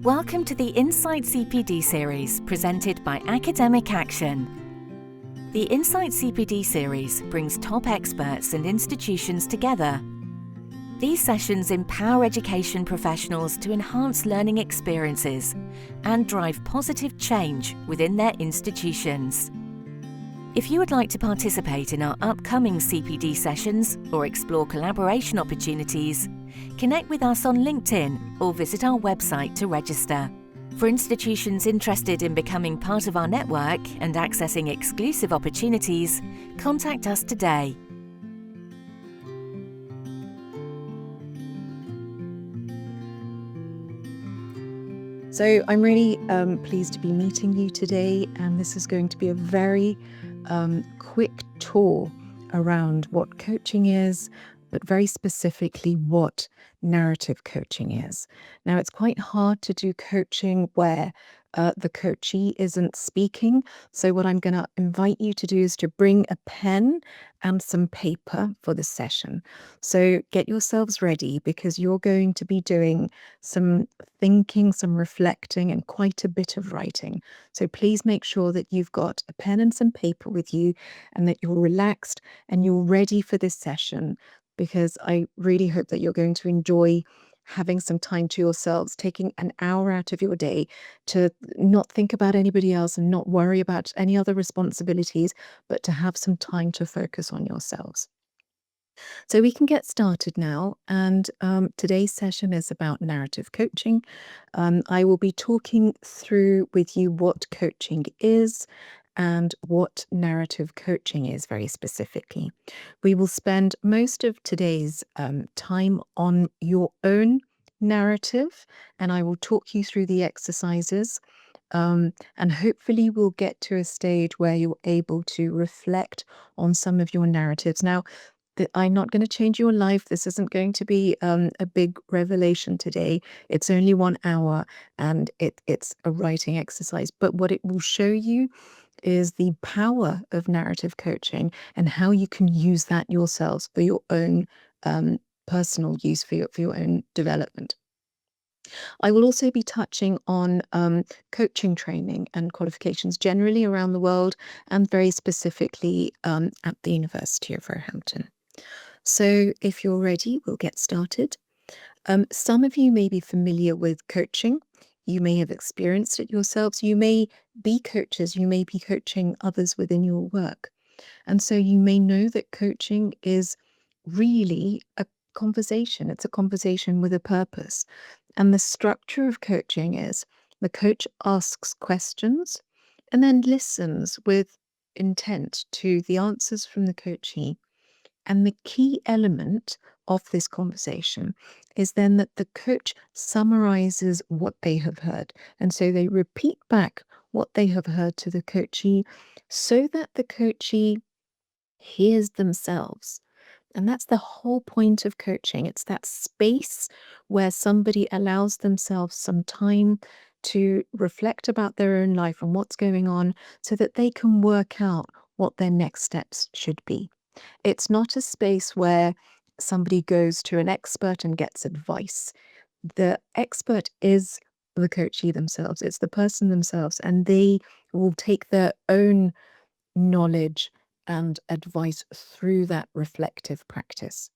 Welcome to the Insight CPD Series, presented by Academic Action. The Insight CPD Series brings top experts and institutions together. These sessions empower education professionals to enhance learning experiences and drive positive change within their institutions. If you would like to participate in our upcoming CPD sessions or explore collaboration opportunities, connect with us on LinkedIn or visit our website to register. For institutions interested in becoming part of our network and accessing exclusive opportunities, contact us today. So I'm really pleased to be meeting you today, and this is going to be a very quick tour around what coaching is, but very specifically what narrative coaching is. Now, it's quite hard to do coaching where the coachee isn't speaking. So what I'm going to invite you to do is to bring a pen and some paper for the session. So get yourselves ready, because you're going to be doing some thinking, some reflecting, and quite a bit of writing. So please make sure that you've got a pen and some paper with you and that you're relaxed and you're ready for this session, because I really hope that you're going to enjoy having some time to yourselves, taking an hour out of your day to not think about anybody else and not worry about any other responsibilities, but to have some time to focus on yourselves. So we can get started now, and today's session is about narrative coaching. I will be talking through with you what coaching is and what narrative coaching is very specifically. We will spend most of today's time on your own narrative, and I will talk you through the exercises. And hopefully we'll get to a stage where you're able to reflect on some of your narratives. Now, I'm not going to change your life. This isn't going to be a big revelation today. It's only 1 hour, and it's a writing exercise. But what it will show you is the power of narrative coaching and how you can use that yourselves for your own personal use, for your own development. I will also be touching on coaching training and qualifications generally around the world, and very specifically at the University of Roehampton. So if you're ready, we'll get started. Some of you may be familiar with coaching. You may have experienced it yourselves. You may be coaches. You may be coaching others within your work. And so you may know that coaching is really a conversation. It's a conversation with a purpose. And the structure of coaching is the coach asks questions and then listens with intent to the answers from the coachee. And the key element of this conversation is then that the coach summarizes what they have heard. And so they repeat back what they have heard to the coachee so that the coachee hears themselves. And that's the whole point of coaching. It's that space where somebody allows themselves some time to reflect about their own life and what's going on so that they can work out what their next steps should be. It's not a space where somebody goes to an expert and gets advice. The expert is the coachee themselves. It's the person themselves, and they will take their own knowledge and advice through that reflective practice.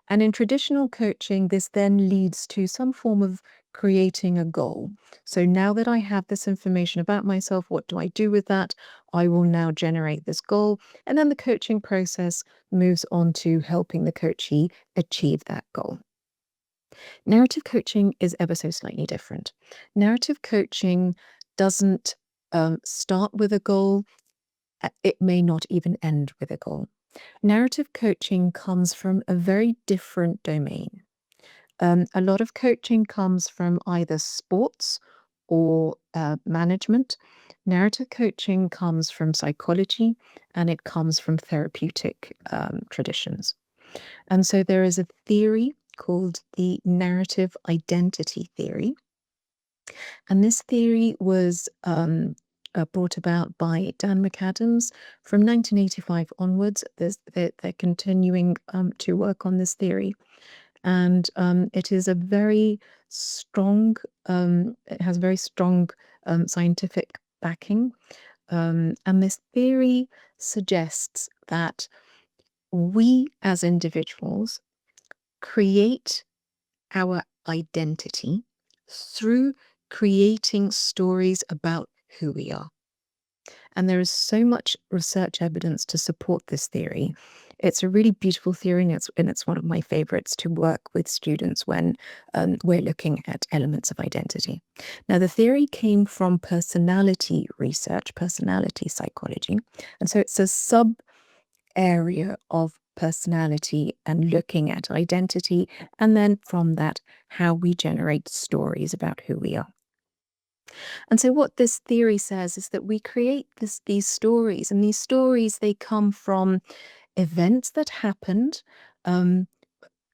And in traditional coaching, this then leads to some form of creating a goal. So now that I have this information about myself, what do I do with that? I will now generate this goal. And then the coaching process moves on to helping the coachee achieve that goal. Narrative coaching is ever so slightly different. Narrative coaching doesn't start with a goal. It may not even end with a goal. Narrative coaching comes from a very different domain. A lot of coaching comes from either sports or management. Narrative coaching comes from psychology, and it comes from therapeutic traditions. And so there is a theory called the narrative identity theory. And this theory was brought about by Dan McAdams from 1985 onwards. They're continuing to work on this theory. And it is a very strong It has very strong scientific backing. And this theory suggests that we as individuals create our identity through creating stories about who we are. And there is so much research evidence to support this theory. It's a really beautiful theory, and it's one of my favorites to work with students when we're looking at elements of identity. Now, the theory came from personality research, personality psychology. And so it's a sub area of personality and looking at identity, and then from that, how we generate stories about who we are. And so what this theory says is that we create these stories, and these stories, they come from events that happened, um,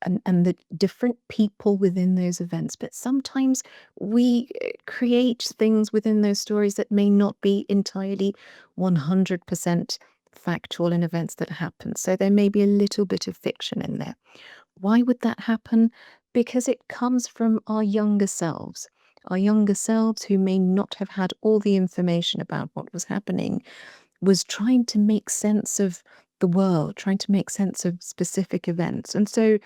and the different people within those events. But sometimes we create things within those stories that may not be entirely 100% factual in events that happen. So there may be a little bit of fiction in there. Why would that happen? Because it comes from our younger selves. Our younger selves, who may not have had all the information about what was happening, was trying to make sense of the world, trying to make sense of specific events. And so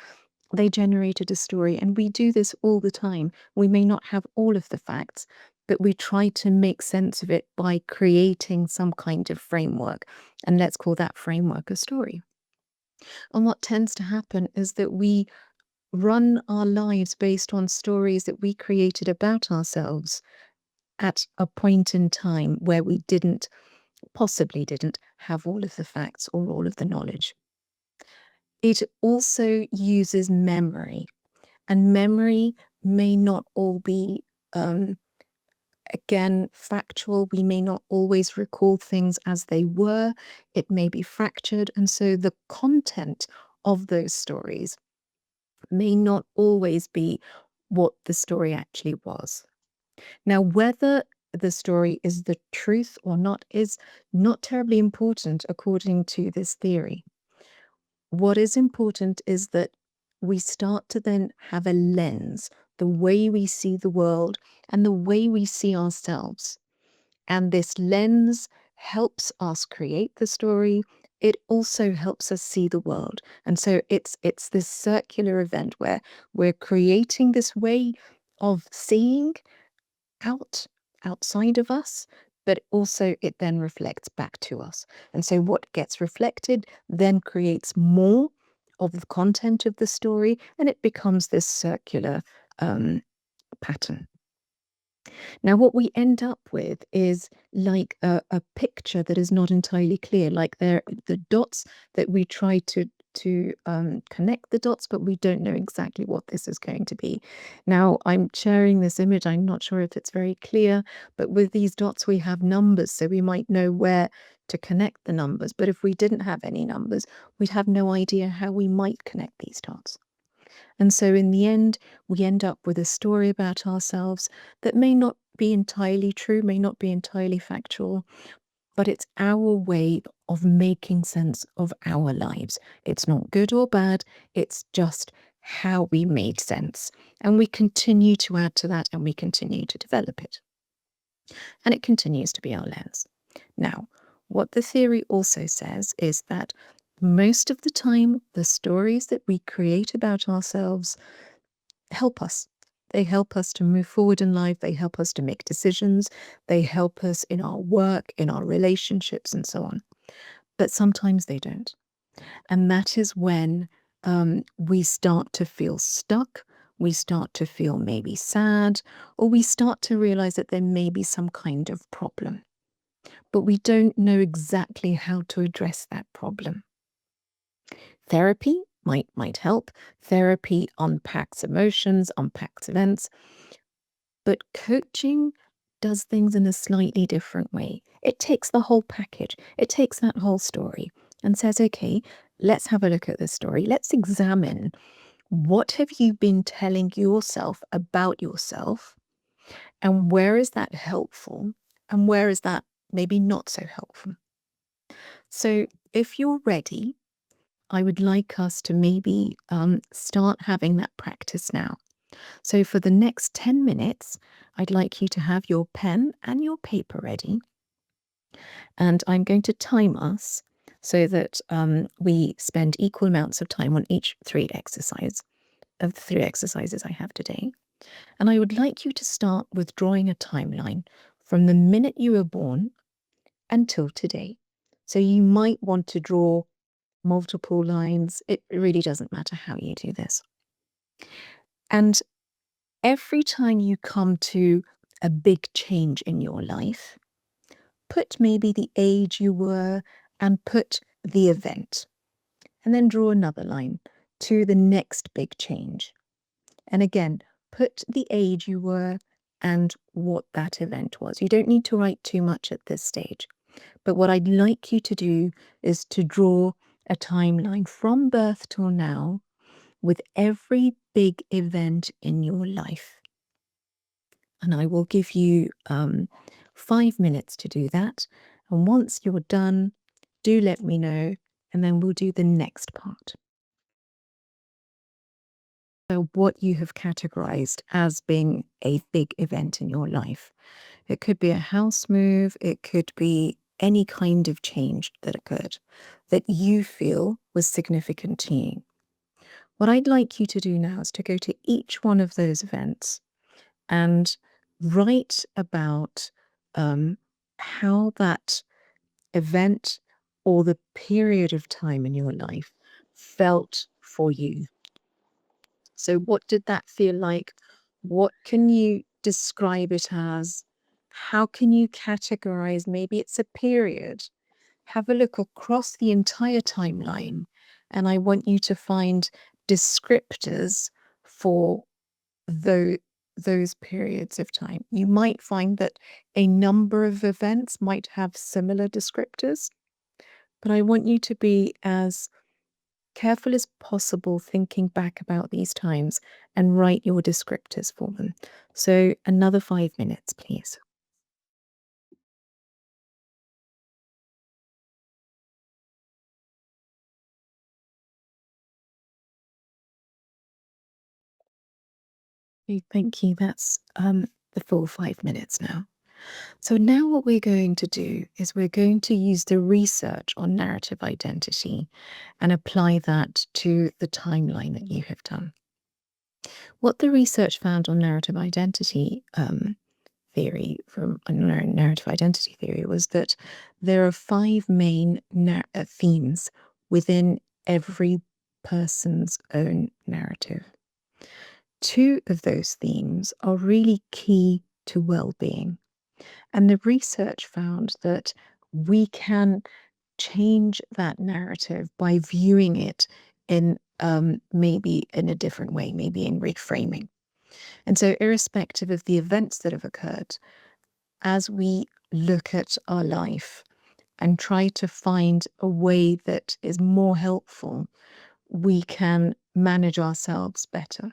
they generated a story. And we do this all the time. We may not have all of the facts, but we try to make sense of it by creating some kind of framework. And let's call that framework a story. And what tends to happen is that we run our lives based on stories that we created about ourselves at a point in time where we possibly didn't have all of the facts or all of the knowledge. It also uses memory, and memory may not all be, again, factual. We may not always recall things as they were. It may be fractured. And so the content of those stories may not always be what the story actually was. Now, whether the story is the truth or not is not terribly important according to this theory. What is important is that we start to then have a lens, the way we see the world and the way we see ourselves. And this lens helps us create the story. It also helps us see the world. And so it's this circular event where we're creating this way of seeing outside of us, but also it then reflects back to us. And so what gets reflected then creates more of the content of the story, and it becomes this circular pattern. Now, what we end up with is like a picture that is not entirely clear, like the dots that we try to connect the dots, but we don't know exactly what this is going to be. Now, I'm sharing this image. I'm not sure if it's very clear, but with these dots, we have numbers, so we might know where to connect the numbers. But if we didn't have any numbers, we'd have no idea how we might connect these dots. And so in the end, we end up with a story about ourselves that may not be entirely true, may not be entirely factual, but it's our way of making sense of our lives. It's not good or bad, it's just how we made sense. And we continue to add to that, and we continue to develop it. And it continues to be our lens. Now, what the theory also says is that most of the time, the stories that we create about ourselves help us. They help us to move forward in life. They help us to make decisions. They help us in our work, in our relationships, and so on. But sometimes they don't. And that is when we start to feel stuck. We start to feel maybe sad, or we start to realize that there may be some kind of problem. But we don't know exactly how to address that problem. Therapy might help. Therapy unpacks emotions, unpacks events. But coaching does things in a slightly different way. It takes the whole package. It takes that whole story and says, okay, let's have a look at this story. Let's examine, what have you been telling yourself about yourself, and where is that helpful, and where is that maybe not so helpful? So if you're ready, I would like us to maybe start having that practice now. So for the next 10 minutes, I'd like you to have your pen and your paper ready. And I'm going to time us so that we spend equal amounts of time on each of the three exercises I have today. And I would like you to start with drawing a timeline from the minute you were born until today. So you might want to draw multiple lines. It really doesn't matter how you do this. And every time you come to a big change in your life, put maybe the age you were and put the event, and then draw another line to the next big change. And again, put the age you were and what that event was. You don't need to write too much at this stage. But what I'd like you to do is to draw a timeline from birth till now with every big event in your life. And I will give you 5 minutes to do that. And once you're done, do let me know, and then we'll do the next part. So what you have categorized as being a big event in your life. It could be a house move, it could be any kind of change that occurred that you feel was significant to you. What I'd like you to do now is to go to each one of those events and write about how that event or the period of time in your life felt for you. So, what did that feel like? What can you describe it as? How can you categorize? Maybe it's a period. Have a look across the entire timeline, and I want you to find descriptors for those periods of time. You might find that a number of events might have similar descriptors, but I want you to be as careful as possible thinking back about these times and write your descriptors for them. So another 5 minutes, please. Okay, thank you. That's the full 5 minutes now. So now what we're going to do is we're going to use the research on narrative identity and apply that to the timeline that you have done. What the research found on narrative identity theory from narrative identity theory was that there are 5 main themes within every person's own narrative. 2 of those themes are really key to well-being. And the research found that we can change that narrative by viewing it in maybe in a different way, maybe in reframing. And so, irrespective of the events that have occurred, as we look at our life and try to find a way that is more helpful, we can manage ourselves better.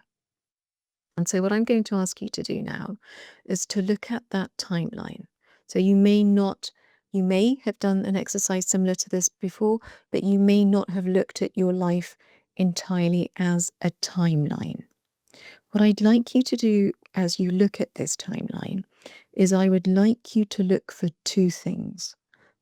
And so, what I'm going to ask you to do now is to look at that timeline. So, you may have done an exercise similar to this before, but you may not have looked at your life entirely as a timeline. What I'd like you to do as you look at this timeline is I would like you to look for 2 things.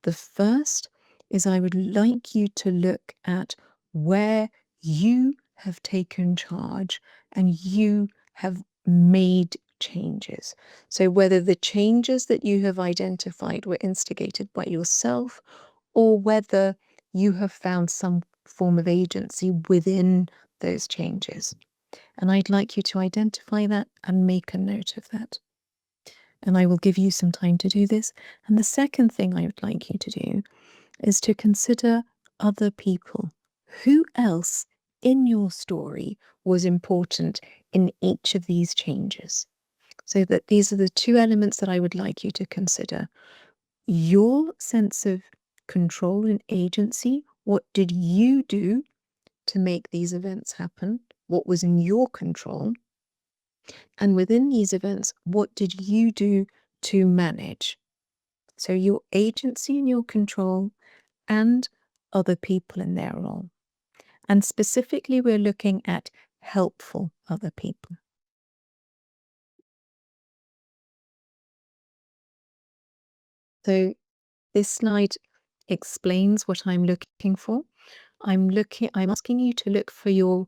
The first is I would like you to look at where you have taken charge and you have made changes. So whether the changes that you have identified were instigated by yourself or whether you have found some form of agency within those changes. And I'd like you to identify that and make a note of that. And I will give you some time to do this. And the second thing I would like you to do is to consider other people. Who else in your story was important in each of these changes? So that these are the 2 elements that I would like you to consider. Your sense of control and agency. What did you do to make these events happen? What was in your control? And within these events, what did you do to manage? So your agency and your control and other people in their role. And specifically, we're looking at helpful other people. So this slide explains what I'm looking for. I'm asking you to look for your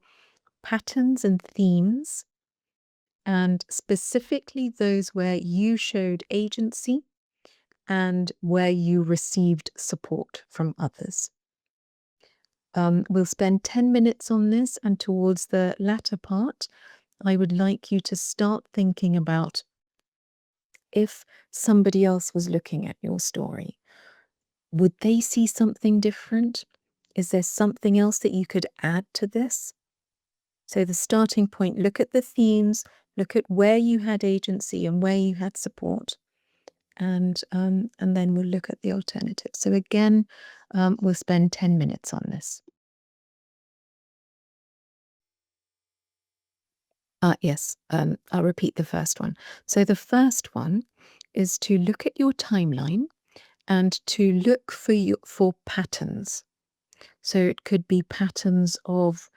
patterns and themes, and specifically those where you showed agency and where you received support from others. We'll spend 10 minutes on this, and towards the latter part, I would like you to start thinking about if somebody else was looking at your story, would they see something different? Is there something else that you could add to this? So the starting point, look at the themes, look at where you had agency and where you had support, and then we'll look at the alternatives. So again, we'll spend 10 minutes on this. Yes, I'll repeat the first one. So the first one is to look at your timeline and to look for patterns. So it could be patterns of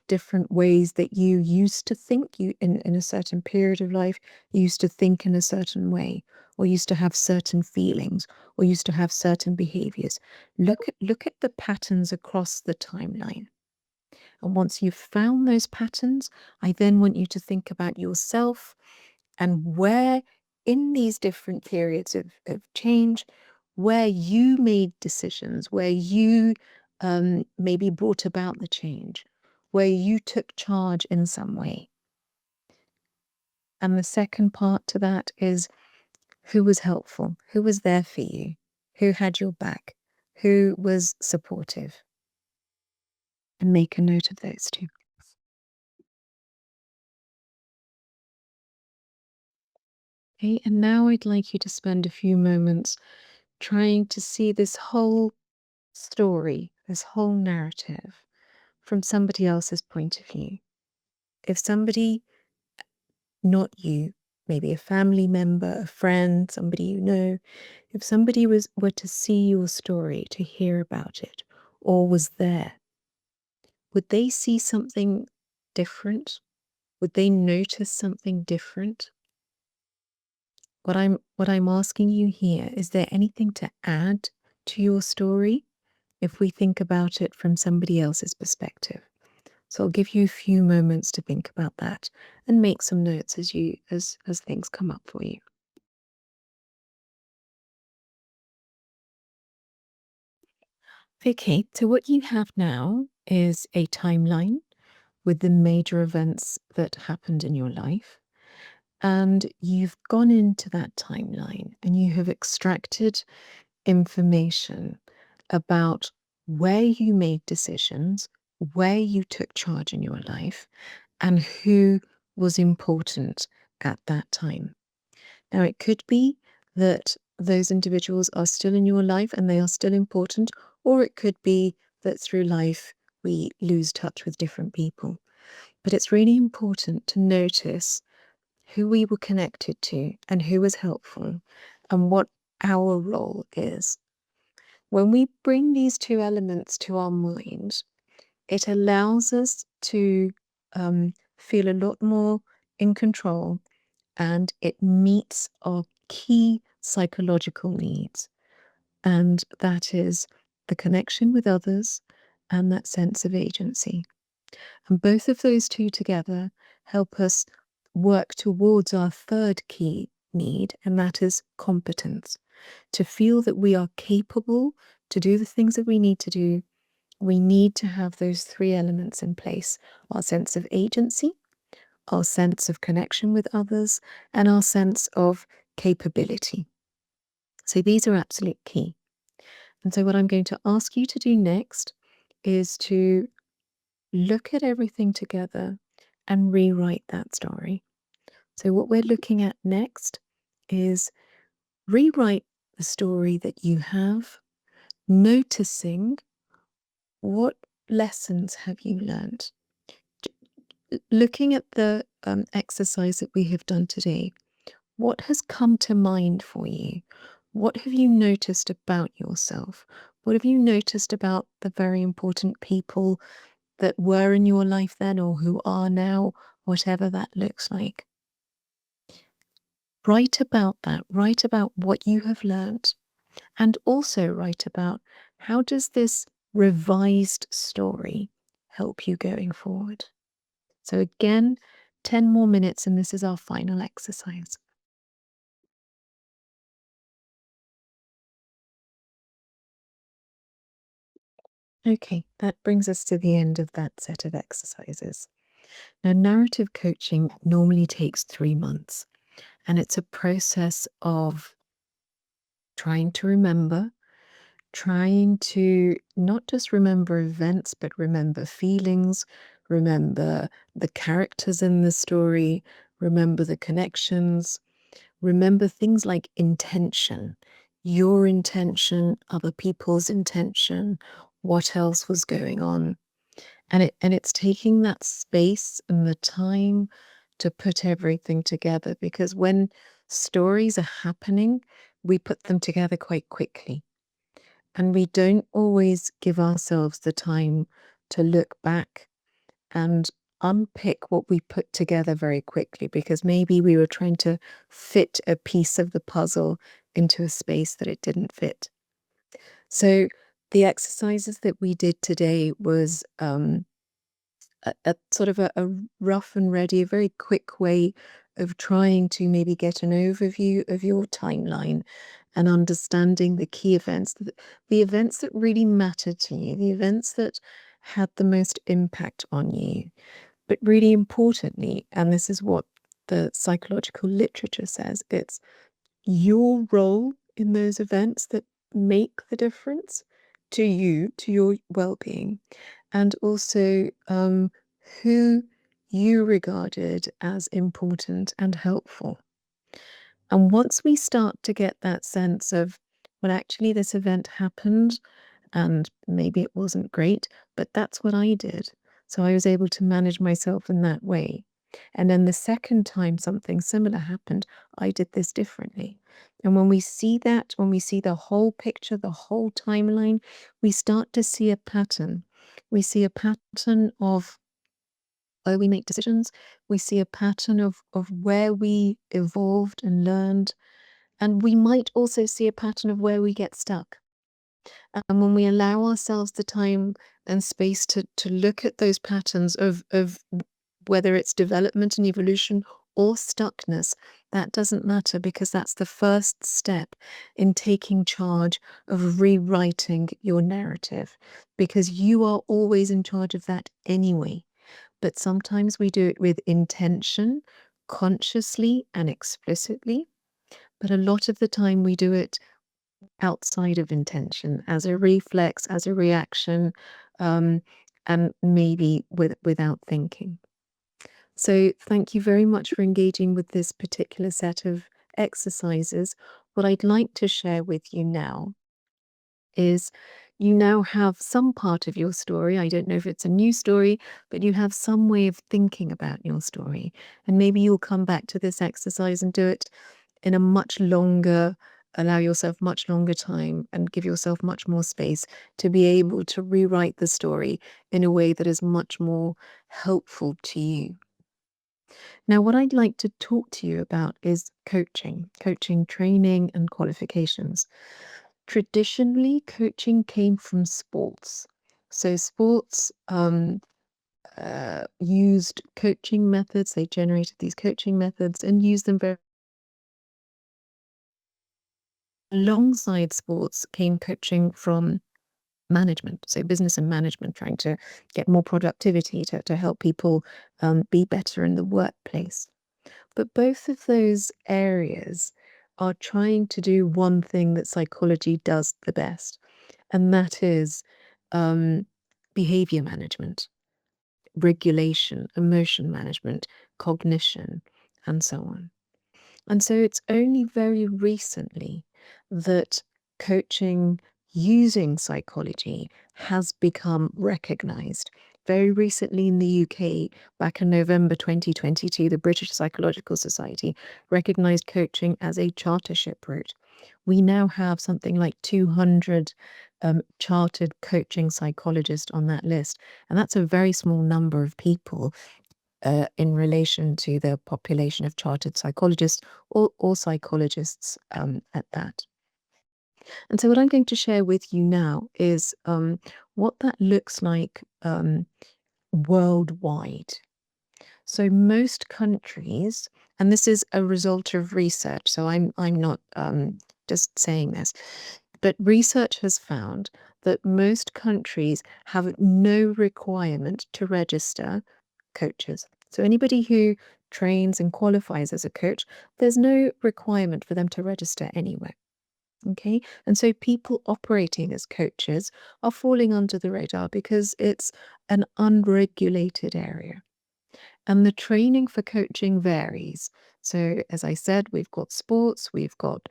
different ways that you used to think. You in a certain period of life, you used to think in a certain way, or used to have certain feelings, or used to have certain behaviors. Look at the patterns across the timeline. And once you've found those patterns, I then want you to think about yourself and where in these different periods of change, where you made decisions, where you maybe brought about the change, where you took charge in some way. And the second part to that is who was helpful, who was there for you, who had your back, who was supportive. And make a note of those two. Okay, and now I'd like you to spend a few moments trying to see this whole story, this whole narrative from somebody else's point of view. If somebody, not you, maybe a family member, a friend, somebody you know, if somebody were to see your story, to hear about it, or was there, would they see something different? Would they notice something different? What I'm asking you here, is there anything to add to your story if we think about it from somebody else's perspective? So I'll give you a few moments to think about that and make some notes as things come up for you. Okay, so what you have now is a timeline with the major events that happened in your life. And you've gone into that timeline and you have extracted information about where you made decisions, where you took charge in your life, and who was important at that time. Now, it could be that those individuals are still in your life and they are still important, or it could be that through life we lose touch with different people. But it's really important to notice who we were connected to and who was helpful and what our role is. When we bring these two elements to our mind, it allows us to feel a lot more in control, and it meets our key psychological needs. And that is the connection with others and that sense of agency. And both of those two together help us work towards our third key need, and that is competence. To feel that we are capable to do the things that we need to do, we need to have those three elements in place: our sense of agency, our sense of connection with others, and our sense of capability. So these are absolute key. And so what I'm going to ask you to do next is to look at everything together and rewrite that story. So what we're looking at next is rewrite the story that you have, noticing what lessons have you learned. Looking at the exercise that we have done today, what has come to mind for you? What have you noticed about yourself? What have you noticed about the very important people that were in your life then or who are now, whatever that looks like? Write about that. Write about what you have learned, and also write about how does this revised story help you going forward. So again, 10 more minutes, and this is our final exercise. Okay, that brings us to the end of that set of exercises. Now, narrative coaching normally takes 3 months, and it's a process of trying to remember, trying to not just remember events, but remember feelings, remember the characters in the story, remember the connections, remember things like intention, your intention, other people's intention, what else was going on. And it's taking that space and the time to put everything together, because when stories are happening, we put them together quite quickly. And we don't always give ourselves the time to look back and unpick what we put together very quickly, because maybe we were trying to fit a piece of the puzzle into a space that it didn't fit. So the exercises that we did today was a sort of a rough and ready, a very quick way of trying to maybe get an overview of your timeline and understanding the key events, the events that really mattered to you, the events that had the most impact on you. But really importantly, and this is what the psychological literature says, it's your role in those events that make the difference to you, to your well-being, and also who you regarded as important and helpful. And once we start to get that sense of, well, actually, this event happened and maybe it wasn't great, but that's what I did. So I was able to manage myself in that way. And then the second time something similar happened, I did this differently. And when we see that, when we see the whole picture, the whole timeline, we start to see a pattern. We see a pattern of where we make decisions. We see a pattern of where we evolved and learned. And we might also see a pattern of where we get stuck. And when we allow ourselves the time and space to look at those patterns of whether it's development and evolution or stuckness, that doesn't matter, because that's the first step in taking charge of rewriting your narrative, because you are always in charge of that anyway. But sometimes we do it with intention, consciously and explicitly. But a lot of the time we do it outside of intention, as a reflex, as a reaction, um, and maybe without thinking. So thank you very much for engaging with this particular set of exercises. What I'd like to share with you now is you now have some part of your story. I don't know if it's a new story, but you have some way of thinking about your story. And maybe you'll come back to this exercise and do it in a much longer, allow yourself much longer time and give yourself much more space to be able to rewrite the story in a way that is much more helpful to you. Now, what I'd like to talk to you about is coaching training and qualifications. Traditionally, coaching came from sports. So sports used coaching methods, they generated these coaching methods and used them very alongside sports came coaching from management, so business and management, trying to get more productivity to help people be better in the workplace. But both of those areas are trying to do one thing that psychology does the best, and that is um, behavior management, regulation, emotion management, cognition, and so on. And so it's only very recently that coaching using psychology has become recognized. Very recently in the UK, back in November 2022, the British Psychological Society recognized coaching as a chartership route. We now have something like 200 chartered coaching psychologists on that list. And that's a very small number of people in relation to the population of chartered psychologists or psychologists at that. And so what I'm going to share with you now is what that looks like worldwide. So most countries, and this is a result of research, so I'm not just saying this, but research has found that most countries have no requirement to register coaches. So anybody who trains and qualifies as a coach, there's no requirement for them to register anywhere. Okay, and so people operating as coaches are falling under the radar because it's an unregulated area. And the training for coaching varies. So, as I said, we've got sports, we've got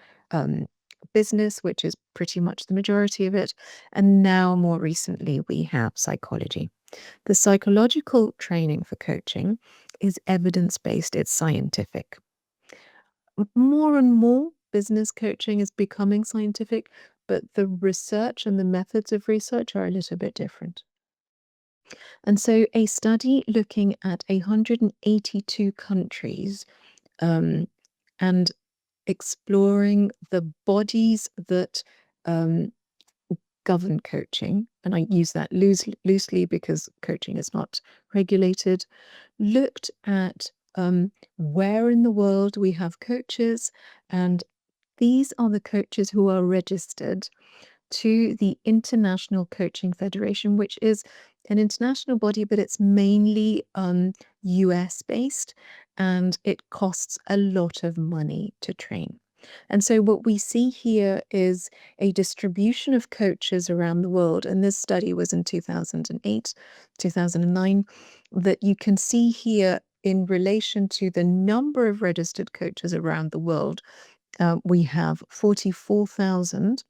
business, which is pretty much the majority of it. And now, more recently, we have psychology. The psychological training for coaching is evidence-based, it's scientific. More and more, business coaching is becoming scientific, but the research and the methods of research are a little bit different. And so a study looking at 182 countries and exploring the bodies that govern coaching, and I use that loosely because coaching is not regulated, looked at where in the world we have coaches, and these are the coaches who are registered to the International Coaching Federation, which is an international body, but it's mainly US based, and it costs a lot of money to train. And so what we see here is a distribution of coaches around the world. And this study was in 2008, 2009, that you can see here in relation to the number of registered coaches around the world. We have 44,000,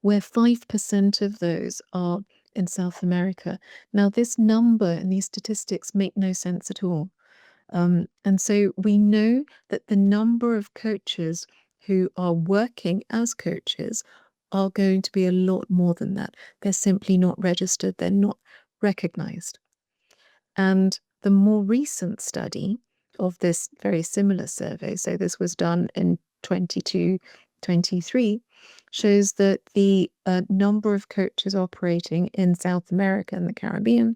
where 5% of those are in South America. Now, this number and these statistics make no sense at all. And so we know that the number of coaches who are working as coaches are going to be a lot more than that. They're simply not registered, they're not recognized. And the more recent study of this very similar survey, so this was done in 22-23, shows that the number of coaches operating in South America and the Caribbean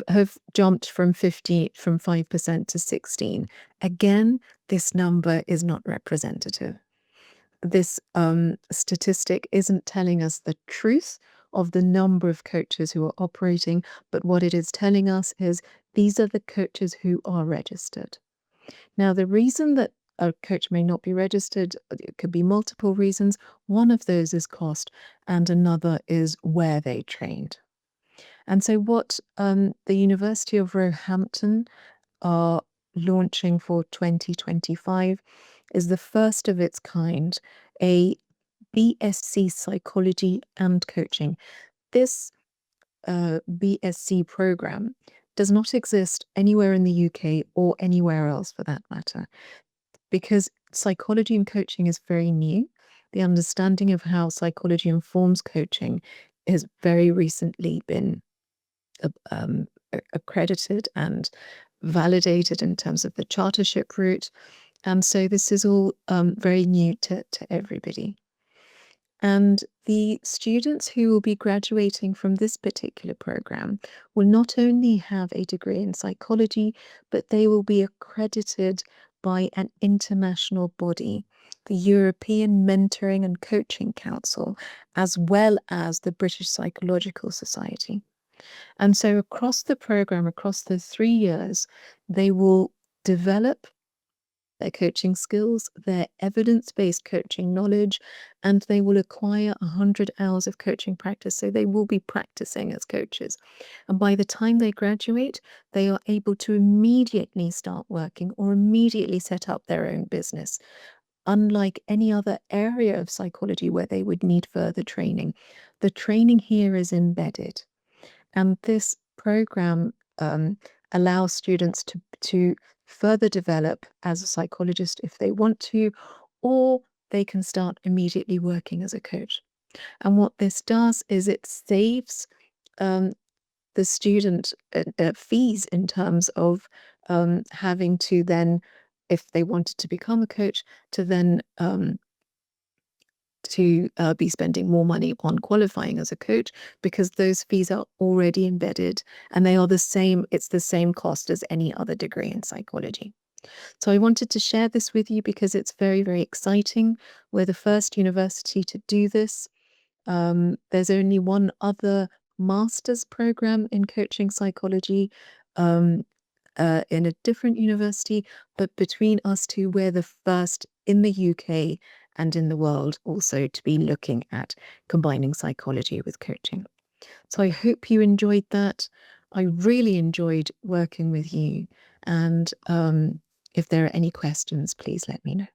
have jumped from 5% to 16. Again, this number is not representative. This statistic isn't telling us the truth of the number of coaches who are operating, but what it is telling us is these are the coaches who are registered. Now, the reason that a coach may not be registered, it could be multiple reasons. One of those is cost, and another is where they trained. And so what the University of Roehampton are launching for 2025 is the first of its kind, a BSc Psychology and Coaching. This BSc program does not exist anywhere in the UK or anywhere else for that matter, because psychology and coaching is very new. The understanding of how psychology informs coaching has very recently been accredited and validated in terms of the chartership route. And so this is all very new to everybody. And the students who will be graduating from this particular program will not only have a degree in psychology, but they will be accredited by an international body, the European Mentoring and Coaching Council, as well as the British Psychological Society. And so across the program, across the 3 years, they will develop their coaching skills, their evidence-based coaching knowledge, and they will acquire 100 hours of coaching practice. So they will be practicing as coaches. And by the time they graduate, they are able to immediately start working or immediately set up their own business. Unlike any other area of psychology where they would need further training, the training here is embedded. And this program allows students to further develop as a psychologist if they want to, or they can start immediately working as a coach. And what this does is it saves the student fees in terms of having to then, if they wanted to become a coach, to then be spending more money on qualifying as a coach, because those fees are already embedded and they are the same. It's the same cost as any other degree in psychology. So I wanted to share this with you because it's very, very exciting. We're the first university to do this. There's only one other master's program in coaching psychology in a different university, but between us two, we're the first in the UK and in the world also to be looking at combining psychology with coaching. So I hope you enjoyed that. I really enjoyed working with you. And if there are any questions, please let me know.